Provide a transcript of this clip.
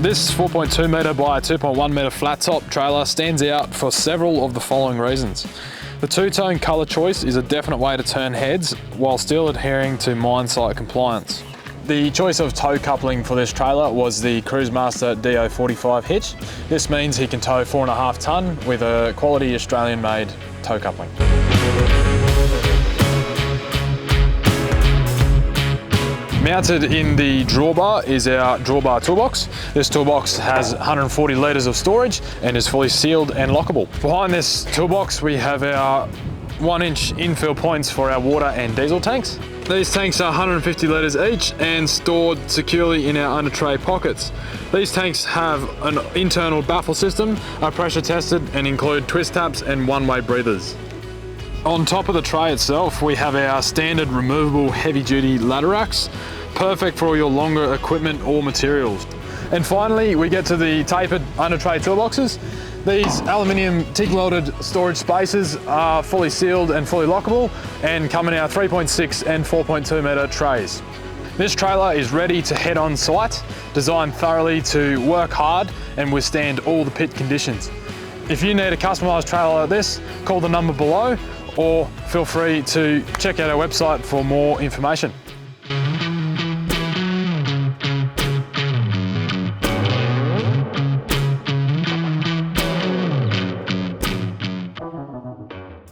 This 4.2 metre by 2.1 metre flat top trailer stands out for several of the following reasons. The two-tone colour choice is a definite way to turn heads while still adhering to mine site compliance. The choice of tow coupling for this trailer was the Cruisemaster DO45 hitch. This means he can tow 4.5 tonne with a quality Australian-made tow coupling. Mounted in the drawbar is our Drawbar Toolbox. This toolbox has 140 litres of storage and is fully sealed and lockable. Behind this toolbox we have our 1-inch infill points for our water and diesel tanks. These tanks are 150 litres each and stored securely in our Undertray pockets. These tanks have an internal baffle system, are pressure tested and include twist taps and one-way breathers. On top of the tray itself, we have our standard removable heavy-duty ladder racks, perfect for all your longer equipment or materials. And finally, we get to the tapered Undertray toolboxes. These aluminium TIG-welded storage spaces are fully sealed and fully lockable and come in our 3.6 and 4.2 metre trays. This trailer is ready to head on site, designed thoroughly to work hard and withstand all the pit conditions. If you need a customised trailer like this, call the number below or feel free to check out our website for more information.